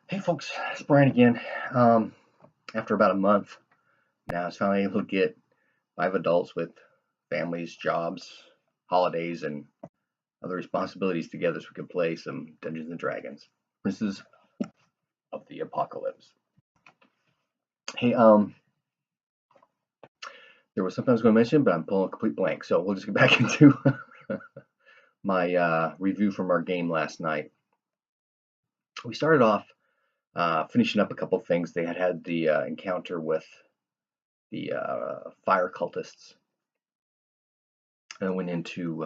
Hey folks, it's Brian again. Um, After about a month now, I was finally able to get 5 adults with families, jobs, holidays, and other responsibilities together so we could play some Dungeons and Dragons. Princes of the Apocalypse. Hey, there was something I was going to mention, but I'm pulling a complete blank. So we'll just get back into my review from our game last night. We started off finishing up a couple things. They had the encounter with the fire cultists and went into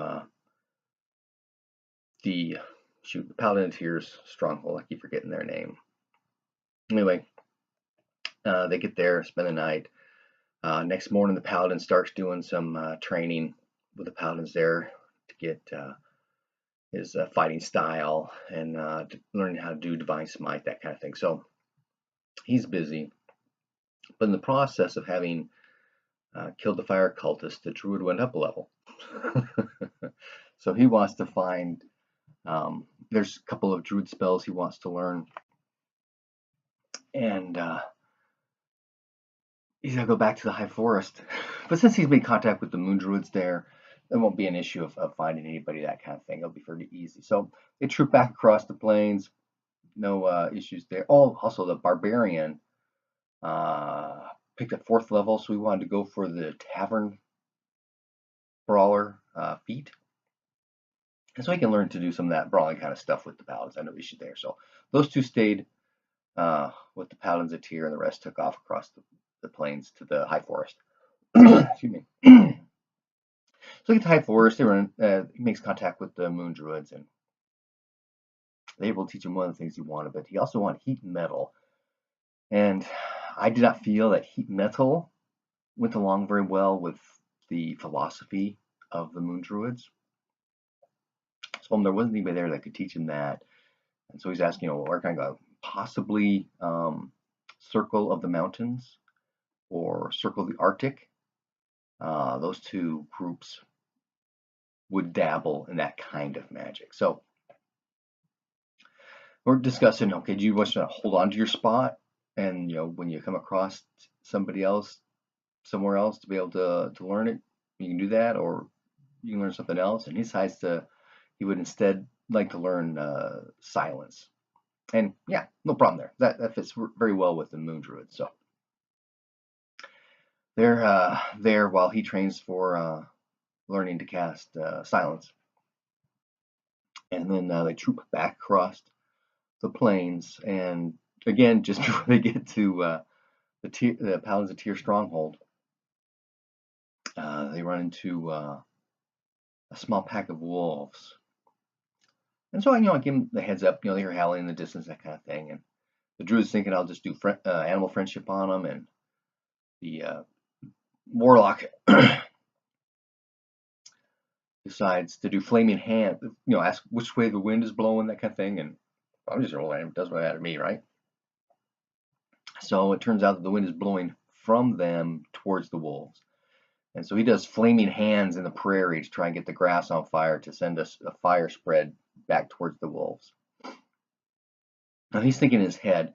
the Paladin of Tears stronghold. I keep forgetting their name. Anyway, they get there, spend the night. Next morning, the Paladin starts doing some training with the Paladins there to get his fighting style and learning how to do Divine Smite, that kind of thing. So he's busy. But in the process of having killed the fire cultist, the druid went up a level. So he wants to find there's a couple of druid spells he wants to learn, and he's gonna go back to the high forest. But since he's made contact with the moon druids there, it won't be an issue of finding anybody, that kind of thing. It'll be pretty easy. So they troop back across the plains, no issues there. Oh, also the barbarian picked up 4th level, so we wanted to go for the tavern brawler feat. And so he can learn to do some of that brawling kind of stuff with the paladins. I no issue there. So those two stayed with the paladins of Tyr, and the rest took off across the plains to the high forest. Excuse me. So he gets to high forest. He makes contact with the moon druids, and they're able to teach him one of the things he wanted. But he also wanted heat and metal, and I did not feel that heat metal went along very well with the philosophy of the moon druids. So there wasn't anybody there that could teach him that. And so he's asking, where can I go? Possibly Circle of the Mountains or Circle of the Arctic. Those two groups would dabble in that kind of magic. So we're discussing, okay, do you want to hold on to your spot, and when you come across somebody else somewhere else to be able to learn it, you can do that, or you can learn something else. And he decides he would instead like to learn silence. And yeah, no problem there. That fits very well with the moon druid. So they're there while he trains for learning to cast silence. And then they troop back across the plains, and again, just before they get to the Paladins of Tyr stronghold, they run into a small pack of wolves. And so I give them the heads up. They hear howling in the distance, that kind of thing. And the druid's thinking I'll just do animal friendship on them, and the warlock decides to do flaming hand. Ask which way the wind is blowing, that kind of thing. And I'm just rolling. It doesn't matter to me, right? So it turns out that the wind is blowing from them towards the wolves. And so he does flaming hands in the prairie to try and get the grass on fire to send us a fire spread back towards the wolves. Now he's thinking in his head,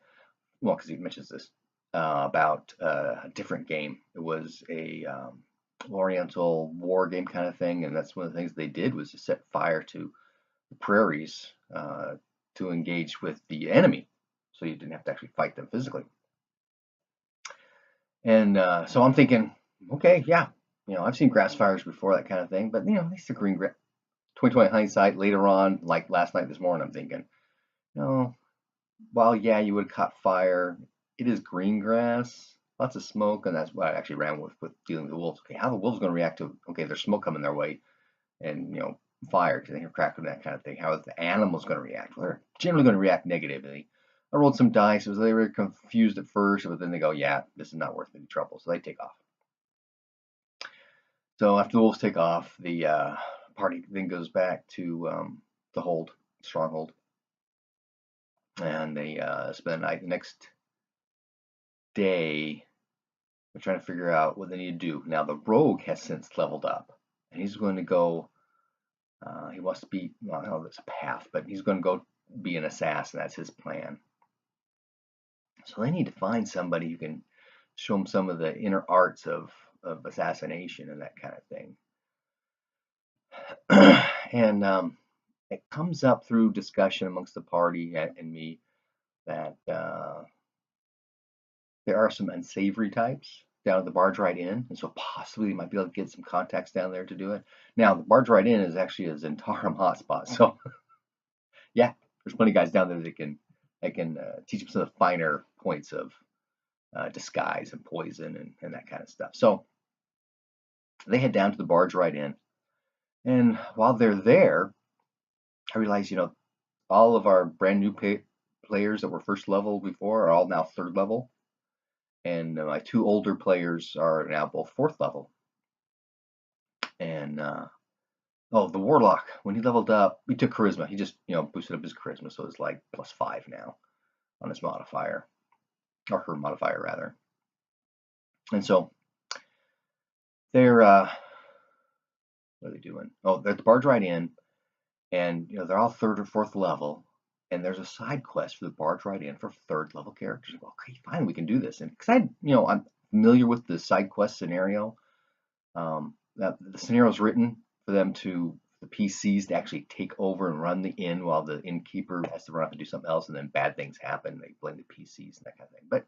well, because he mentions this about a different game. It was a Oriental war game kind of thing, and that's one of the things they did was to set fire to the prairies to engage with the enemy, so you didn't have to actually fight them physically. And so I'm thinking, okay, yeah, I've seen grass fires before, that kind of thing, but at least the green grass. 2020 hindsight, later on, like last night, this morning, I'm thinking, while yeah, you would have caught fire, it is green grass, lots of smoke, and that's what I actually ran with dealing with the wolves. Okay, how are the wolves going to react to, okay, there's smoke coming their way, and fire, because they hear crackling, that kind of thing. How are the animals going to react? Well, they're generally going to react negatively. I rolled some dice. They were confused at first, but then they go, yeah, this is not worth any trouble, so they take off. So after the wolves take off, the party then goes back to the stronghold, and they spend the night. The next day, they're trying to figure out what they need to do. Now the rogue has since leveled up, and he's going to go. He wants to be, well, I don't know if it's a path, but he's going to go be an assassin. That's his plan. So they need to find somebody who can show them some of the inner arts of assassination and that kind of thing. And it comes up through discussion amongst the party and me that there are some unsavory types down at the Bardgewright Inn, and so possibly you might be able to get some contacts down there to do it. Now, the Bardgewright Inn is actually a Zentarum hotspot, so yeah, there's plenty of guys down there that can teach them some of the finer points of disguise and poison and that kind of stuff. So they head down to the Bardgewright Inn, and while they're there, I realize, all of our brand new players that were first level before are all now third level. And my two older players are now both fourth level. And the warlock, when he leveled up, he took charisma. He just boosted up his charisma, so it's like +5 now on his modifier, or her modifier rather. And so they're what are they doing? Oh, they're at the Bardgewright Inn, and they're all third or fourth level. And there's a side quest for the Bardgewright Inn for third level characters. Well, okay, fine, we can do this. And because I'm familiar with the side quest scenario, that the scenario is written for them the PCs to actually take over and run the inn while the innkeeper has to run off and do something else, and then bad things happen. They blame the PCs and that kind of thing. But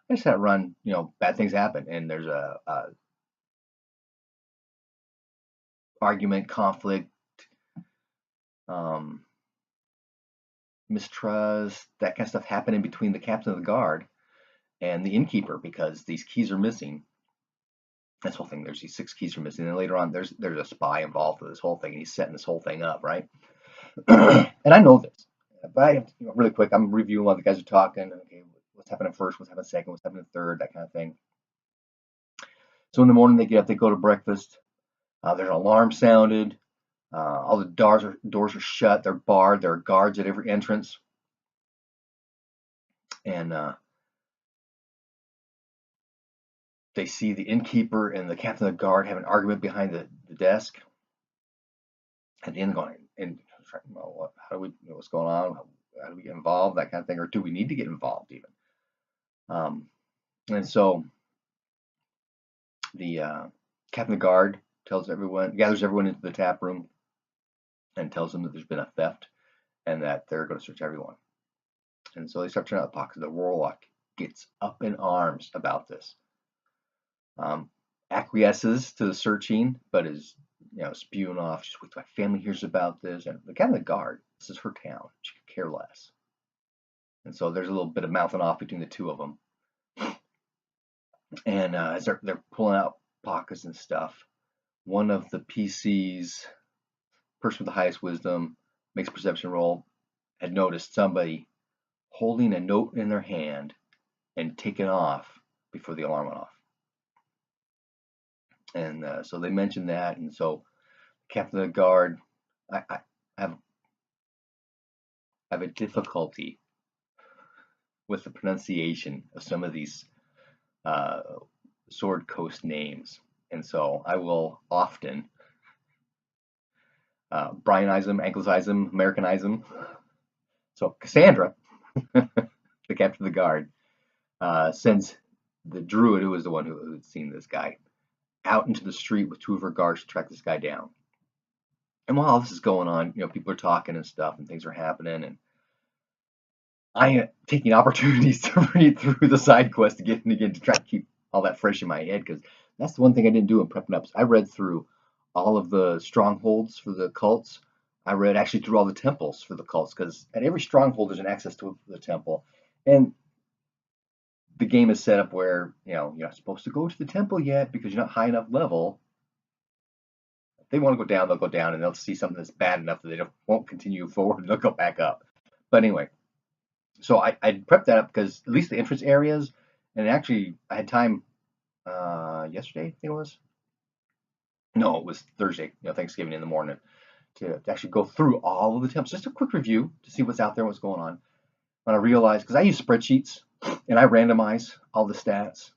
I just had to run, bad things happen, and there's a argument, conflict, mistrust, that kind of stuff happening between the captain of the guard and the innkeeper because these keys are missing. This whole thing, there's these 6 keys are missing, and later on there's a spy involved with this whole thing, and he's setting this whole thing up, right? And I know this, but really quick, I'm reviewing while the guys are talking. Okay, what's happening first, what's happening second, what's happening third, that kind of thing. So in the morning they get up, they go to breakfast. There's an alarm sounded. All the doors are shut. They're barred. There are guards at every entrance. And they see the innkeeper and the captain of the guard have an argument behind the desk. At the end, going, and well, how do we know what's going on? How do we get involved? That kind of thing, or do we need to get involved even? And so the captain of the guard gathers everyone into the tap room, and tells them that there's been a theft and that they're going to search everyone. And so they start turning out the pockets. The warlock gets up in arms about this. Acquiesces to the searching, but is spewing off, just wait till my family hears about this. And the captain of the guard, this is her town. She could care less. And so there's a little bit of mouthing off between the two of them. And as they're pulling out pockets and stuff, one of the PCs, person with the highest wisdom, makes a perception roll, had noticed somebody holding a note in their hand and taking off before the alarm went off. And so they mentioned that, and so captain of the guard, I have a difficulty with the pronunciation of some of these Sword Coast names, and so I will often Brianize them, Anglicize them, Americanize them. So Cassandra, the captain of the guard, sends the druid, who was the one who had seen this guy, out into the street with 2 of her guards to track this guy down. And while all this is going on, people are talking and stuff, and things are happening, and I am taking opportunities to read through the side quest again and again to try to keep all that fresh in my head, because that's the one thing I didn't do in prepping up. I read through all of the strongholds for the cults. I read actually through all the temples for the cults, because at every stronghold there's an access to the temple, and the game is set up where you're not supposed to go to the temple yet because you're not high enough level. If they want to go down, they'll go down, and they'll see something that's bad enough that they won't continue forward, and they'll go back up. But anyway, so I prepped that up because at least the entrance areas, and actually I had time yesterday, I think it was. No, it was Thursday, Thanksgiving in the morning, to actually go through all of the temples. Just a quick review to see what's out there, what's going on. When I realized, because I use spreadsheets, and I randomize all the stats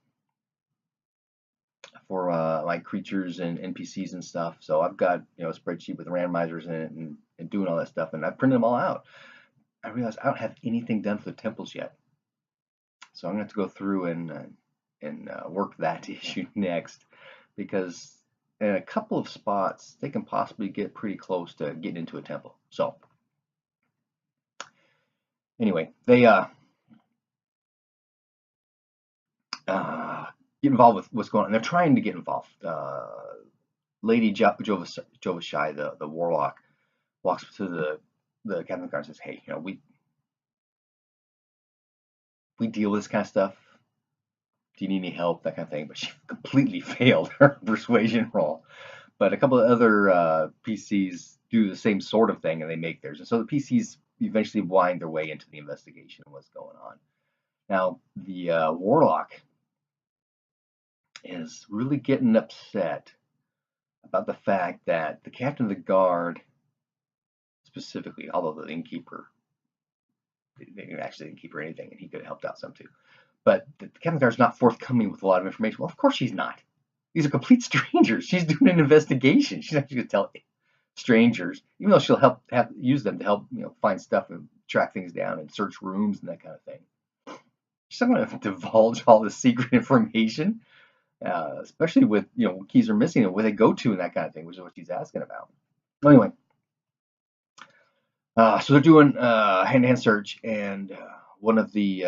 for like creatures and NPCs and stuff. So I've got a spreadsheet with randomizers in it and doing all that stuff, and I printed them all out. I realized I don't have anything done for the temples yet. So I'm going to have to go through and work that issue next, because in a couple of spots they can possibly get pretty close to getting into a temple. So anyway, they get involved with what's going on. They're trying to get involved. Lady Jovashai, the warlock, walks to the captain of the guard and says, "Hey, we deal with this kind of stuff. Do you need any help?" That kind of thing. But she completely failed her persuasion roll. But a couple of other PCs do the same sort of thing, and they make theirs. And so the PCs eventually wind their way into the investigation of what's going on. Now, the warlock is really getting upset about the fact that the captain of the guard, specifically, although the innkeeper, they actually didn't keep her anything, and he could have helped out some too. But the captain of the guard is not forthcoming with a lot of information. Well, of course she's not. These are complete strangers. She's doing an investigation. She's not going to tell strangers, even though she'll use them to help find stuff and track things down and search rooms and that kind of thing. She's not going to divulge all the secret information, especially with what keys are missing and where they go to and that kind of thing, which is what she's asking about. Anyway, so they're doing hand-to-hand search, and one of the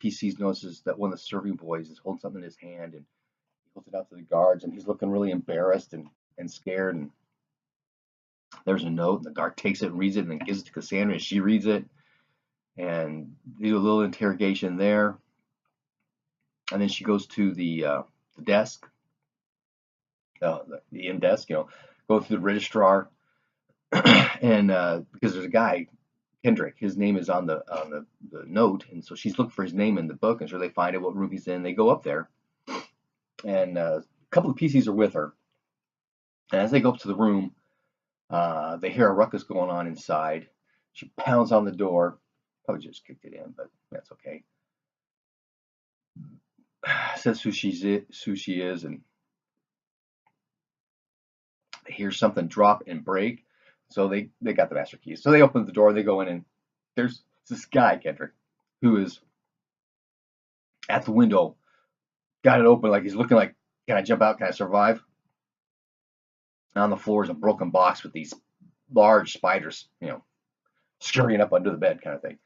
PCs notices that one of the serving boys is holding something in his hand, and he holds it out to the guards, and he's looking really embarrassed and scared. And there's a note, and the guard takes it and reads it, and then gives it to Cassandra, and she reads it, and they do a little interrogation there. And then she goes to the desk, the inn desk, go through the registrar, and because there's a guy, Kendrick, his name is on the note, and so she's looking for his name in the book, and so they find out what room he's in. They go up there, and a couple of PCs are with her. And as they go up to the room, they hear a ruckus going on inside. She pounds on the door. Probably just kicked it in, but that's okay. Says who she is, and they hear something drop and break. So they got the master keys. So they open the door. They go in, and there's this guy, Kendrick, who is at the window. Got it open, like he's looking like, can I jump out? Can I survive? And on the floor is a broken box with these large spiders, scurrying up under the bed, kind of thing.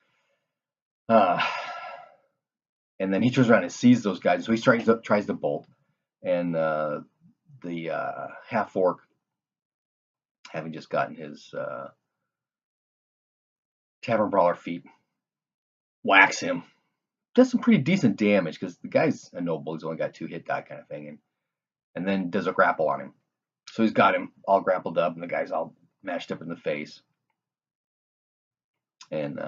And then he turns around and sees those guys, so he tries to bolt. And the half-orc, having just gotten his tavern brawler feat, whacks him. Does some pretty decent damage, because the guy's a noble. He's only got 2 hit die kind of thing. And then does a grapple on him. So he's got him all grappled up, and the guy's all mashed up in the face. And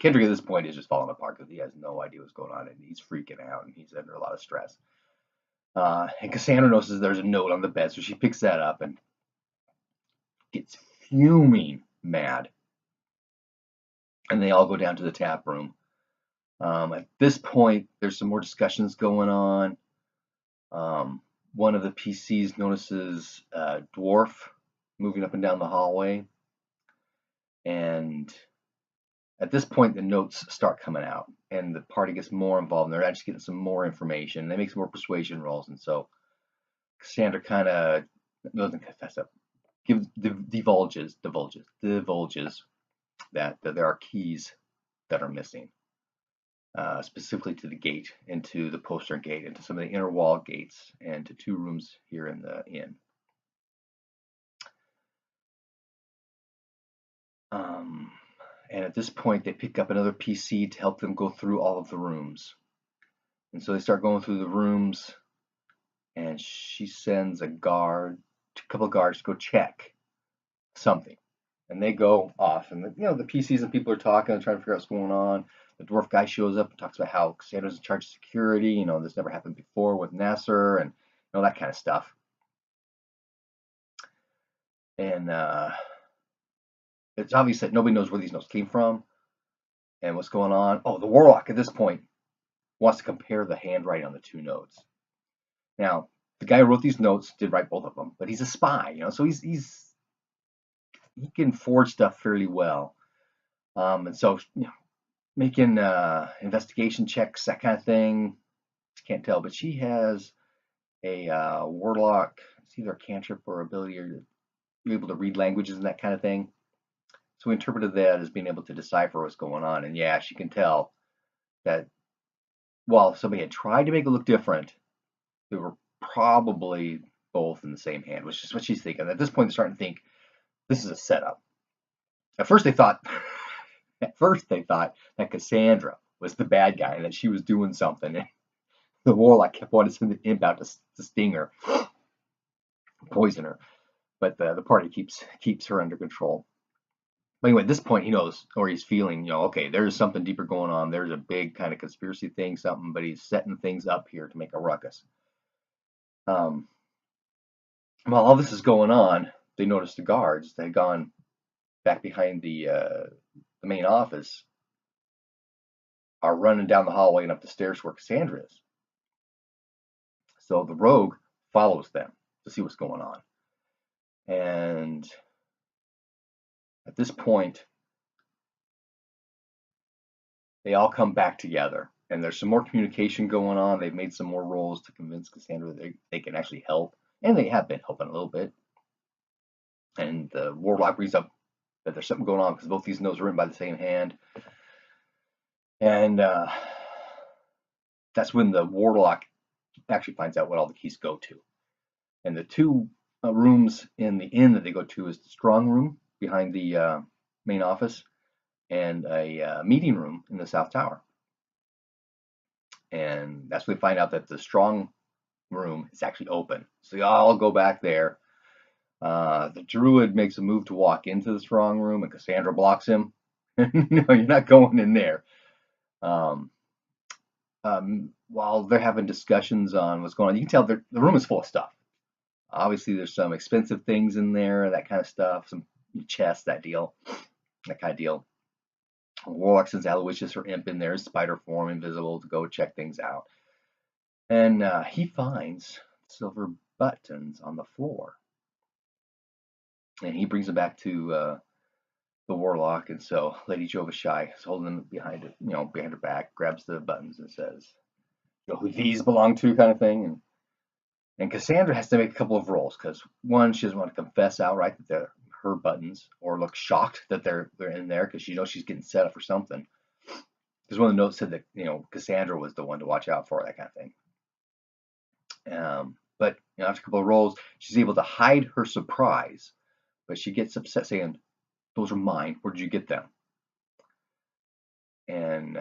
Kendrick at this point is just falling apart because he has no idea what's going on, and he's freaking out, and he's under a lot of stress. And Cassandra notices there's a note on the bed, so she picks that up and gets fuming mad. And they all go down to the tap room. At this point, there's some more discussions going on. One of the PCs notices a dwarf moving up and down the hallway. And at this point, the notes start coming out, and the party gets more involved, and they're actually getting some more information. They make some more persuasion rolls, and so Cassandra kind of doesn't confess up, divulges that there are keys that are missing, specifically to the gate, into the postern gate, into some of the inner wall gates, and to 2 rooms here in the inn. And at this point, they pick up another PC to help them go through all of the rooms. And so they start going through the rooms, and she sends a couple of guards to go check something. And they go off, and the PCs and people are talking and trying to figure out what's going on. The dwarf guy shows up and talks about how Cassandra's in charge of security. This never happened before with Nasser, and that kind of stuff. And it's obvious that nobody knows where these notes came from and what's going on. Oh, the warlock at this point wants to compare the handwriting on the 2 notes. Now, the guy who wrote these notes did write both of them, but he's a spy, so he can forge stuff fairly well. And so, making investigation checks, that kind of thing. Can't tell, but she has a warlock. It's either a cantrip or ability, or you're able to read languages and that kind of thing. So we interpreted that as being able to decipher what's going on. And yeah, she can tell that while somebody had tried to make it look different, they were probably both in the same hand, which is what she's thinking. At this point, they're starting to think this is a setup. At first, they thought that Cassandra was the bad guy and that she was doing something. And the warlock kept wanting to send the imp out to sting her, poison her. But the party keeps her under control. But anyway, at this point, he knows, or he's feeling, okay, there's something deeper going on. There's a big kind of conspiracy thing, something, but he's setting things up here to make a ruckus. While all this is going on, they notice the guards. They had gone back behind the main office, are running down the hallway and up the stairs where Cassandra is. So the rogue follows them to see what's going on. And at this point, they all come back together, and there's some more communication going on. They've made some more rolls to convince Cassandra that they can actually help, and they have been helping a little bit. And the warlock brings up that there's something going on because both these notes are written by the same hand. And that's when the warlock actually finds out what all the keys go to. And the two rooms in the inn that they go to is the strong room behind the main office and a meeting room in the South Tower. And that's when we find out that the strong room is actually open. So they all go back there. The druid makes a move to walk into the strong room, and Cassandra blocks him. No, you're not going in there. While they're having discussions on what's going on, you can tell the room is full of stuff. Obviously, there's some expensive things in there, that kind of stuff, some chests, that kind of deal. Warlock sends Aloysius, her imp, in there, spider form, invisible, to go check things out. And he finds silver buttons on the floor. And he brings them back to the warlock, and so Lady Jovashai is holding them behind her back, grabs the buttons and says, who these belong to, kind of thing. And Cassandra has to make a couple of rolls because one, she doesn't want to confess outright that they're her buttons, or look shocked that they're in there because she knows she's getting set up for something. Because one of the notes said that Cassandra was the one to watch out for, that kind of thing. But after a couple of rolls, she's able to hide her surprise, but she gets upset saying, "Those are mine. Where did you get them?" And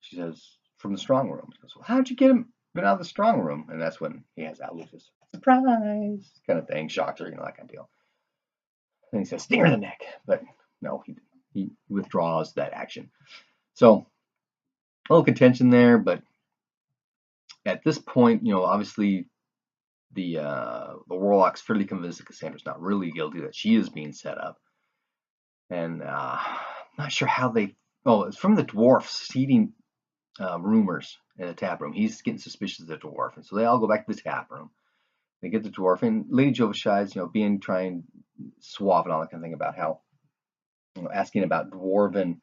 she says, "From the strong room." She goes, "Well, how'd you get them out of the strong room?" And that's when he has Aloysius, surprise kind of thing, shocks her, that kind of deal. And he says, "Sting her in the neck," but no, he withdraws that action. So a little contention there, but at this point, obviously the warlock's fairly convinced that Cassandra's not really guilty, that she is being set up. And not sure how they. Oh, it's from the dwarf seeding rumors in the tap room. He's getting suspicious of the dwarf, and so they all go back to the tap room. They get the dwarf, and Lady Jovashai's, trying suave and all that kind of thing about how, asking about dwarven,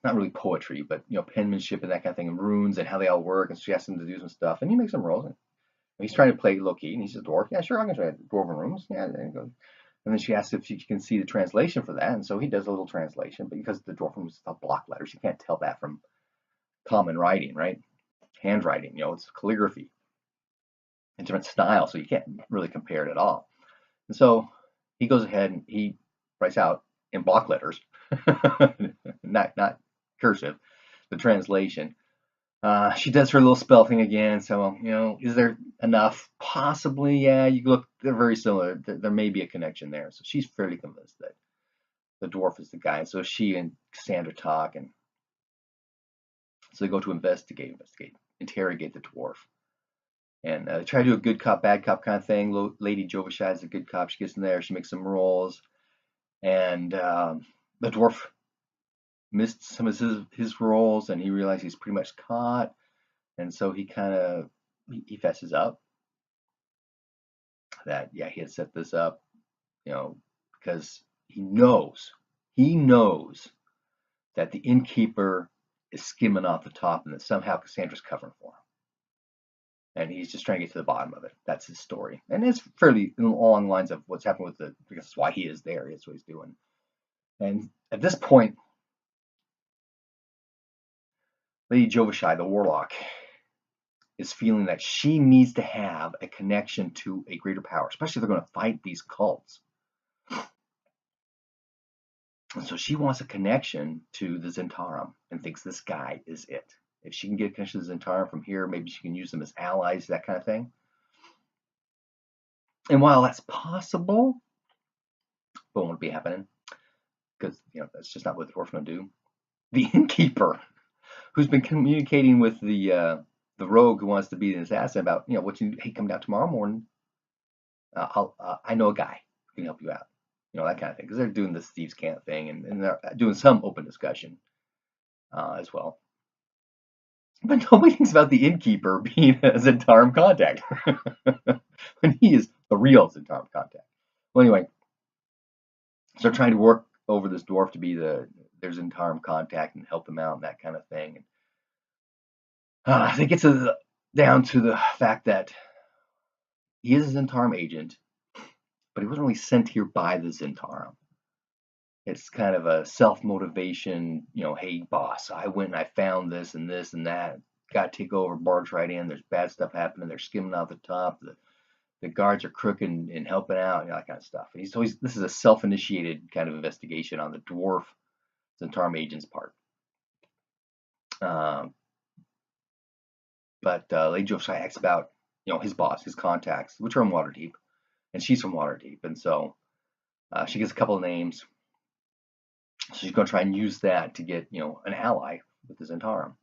not really poetry, but penmanship and that kind of thing, and runes and how they all work. And so she asks him to do some stuff, and he makes some rolls. And he's trying to play low key, and he says, "Dwarf, yeah, sure, I can try dwarven runes." Yeah, and he goes. And then she asks if she can see the translation for that, and so he does a little translation. But because the dwarven runes are block letters, you can't tell that from common writing, right? Handwriting, it's calligraphy, a different style, so you can't really compare it at all. And so he goes ahead and he writes out in block letters, not cursive, the translation. She does her little spell thing again. So, is there enough? Possibly, yeah. You look, they're very similar. There may be a connection there. So she's fairly convinced that the dwarf is the guy. And so she and Cassandra talk, and so they go to interrogate the dwarf. And try to do a good cop, bad cop kind of thing. Lady Jovashai is a good cop. She gets in there. She makes some rolls. And the dwarf missed some of his rolls, and he realized he's pretty much caught. And so he he fesses up that, yeah, he had set this up, because he knows He knows that the innkeeper is skimming off the top and that somehow Cassandra's covering for him. And he's just trying to get to the bottom of it. That's his story. And it's fairly along the lines of what's happened with the, because that's why he is there. That's what he's doing. And at this point, Lady Jovashai, the warlock, is feeling that she needs to have a connection to a greater power, especially if they're going to fight these cults. And so she wants a connection to the Zentarum and thinks this guy is it. If she can get a connection to the Zentarum from here, maybe she can use them as allies, that kind of thing. And while that's possible, but won't be happening, because that's just not what the dwarf's going to do. The innkeeper, who's been communicating with the rogue who wants to be an assassin about, what you, hey, come down tomorrow morning. I know a guy who can help you out. That kind of thing, because they're doing this thieves' camp thing, and they're doing some open discussion as well. But nobody thinks about the innkeeper being a Zentarum contact when he is the real Zentarum contact. Well, anyway, so they're trying to work over this dwarf to be their Zentarum contact and help them out and that kind of thing. And they get down to the fact that he is a Zentarum agent, but he wasn't really sent here by the Zentarum. It's kind of a self-motivation, hey, boss, I went and I found this and this and that. Got to take over Bardgewright Inn. There's bad stuff happening. They're skimming off the top. The guards are crooked and helping out, that kind of stuff. And this is a self-initiated kind of investigation on the dwarf Zentarum agent's part. But Lady Jovashai asks about, his boss, his contacts, which are in Waterdeep. And she's from Waterdeep. And so she gets a couple of names. So she's going to try and use that to get, an ally with the Zentarum.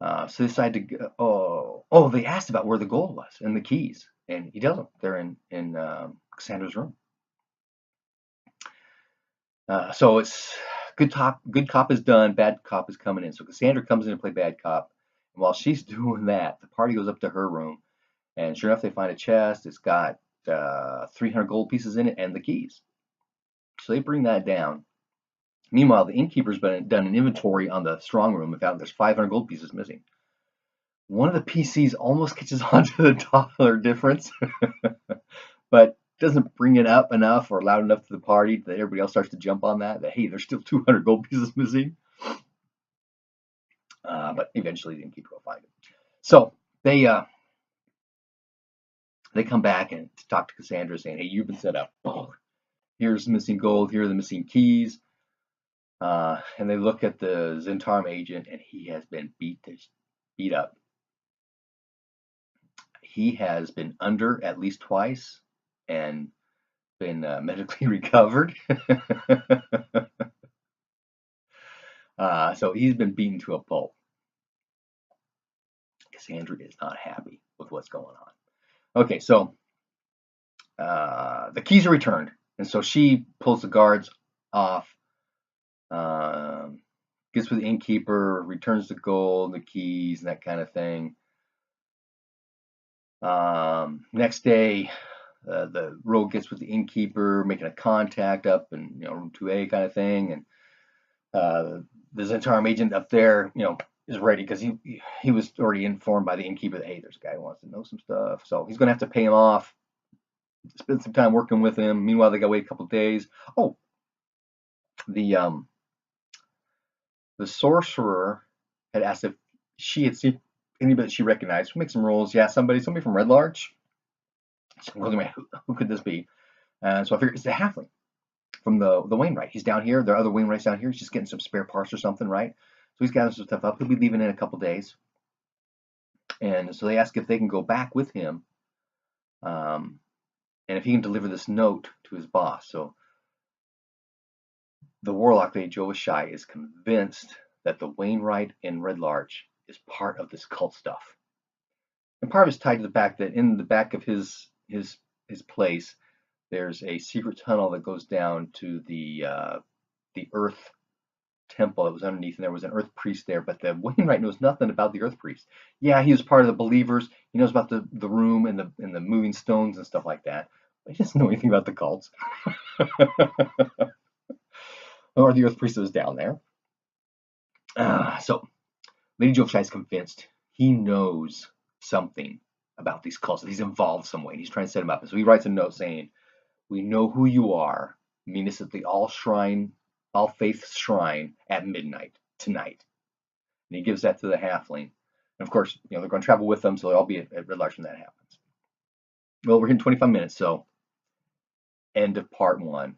So they decide to go, they asked about where the gold was and the keys. And he doesn't. They're in Cassandra's room. So it's good cop is done, bad cop is coming in. So Cassandra comes in to play bad cop. And while she's doing that, the party goes up to her room. And sure enough, they find a chest. It's got 300 gold pieces in it and the keys. So they bring that down. Meanwhile, the innkeeper's done an inventory on the strong room and found there's 500 gold pieces missing. One of the PCs almost catches on to the dollar difference, but doesn't bring it up enough or loud enough to the party that everybody else starts to jump on that hey, there's still 200 gold pieces missing. But eventually the innkeeper will find it. So they come back and talk to Cassandra saying, hey, you've been set up. Here's missing gold. Here are the missing keys. And they look at the Zentarum agent, and he has been beat up. He has been under at least twice and been medically recovered. So he's been beaten to a pulp. Cassandra is not happy with what's going on. Okay, so the keys are returned, and so she pulls the guards off. Gets with the innkeeper, returns the gold, the keys, and that kind of thing. Next day, the rogue gets with the innkeeper, making a contact up in room 2A kind of thing, and the Zentarum agent up there, is ready because he was already informed by the innkeeper that hey, there's a guy who wants to know some stuff, so he's going to have to pay him off, spend some time working with him. Meanwhile, they got to wait a couple of days. Oh, the sorcerer had asked if she had seen anybody that she recognized. We'll make some rolls. Yeah, somebody from Red Larch. So I'm looking at who could this be? And so I figured it's the halfling from the Wainwright. He's down here. There are other Wainwrights down here. He's just getting some spare parts or something, right? So he's gathering some stuff up. He'll be leaving in a couple days. And so they ask if they can go back with him, and if he can deliver this note to his boss. So the warlock, Lady Jovashai, is convinced that the Wainwright in Red Larch is part of this cult stuff. And part of it's tied to the fact that in the back of his place, there's a secret tunnel that goes down to the Earth temple that was underneath, and there was an Earth priest there. But the Wainwright knows nothing about the Earth priest. Yeah, he was part of the believers. He knows about the room and the moving stones and stuff like that. But he doesn't know anything about the cults. or the Earth Priest was down there. So Lady Jofshai is convinced he knows something about these cults. He's involved some way, and he's trying to set him up. And so he writes a note saying, "We know who you are. Meet us at the All Faith Shrine at midnight tonight." And he gives that to the halfling. And of course, they're going to travel with them, so they'll all be at Red Larch when that happens. Well, we're hitting 25 minutes, so end of part 1.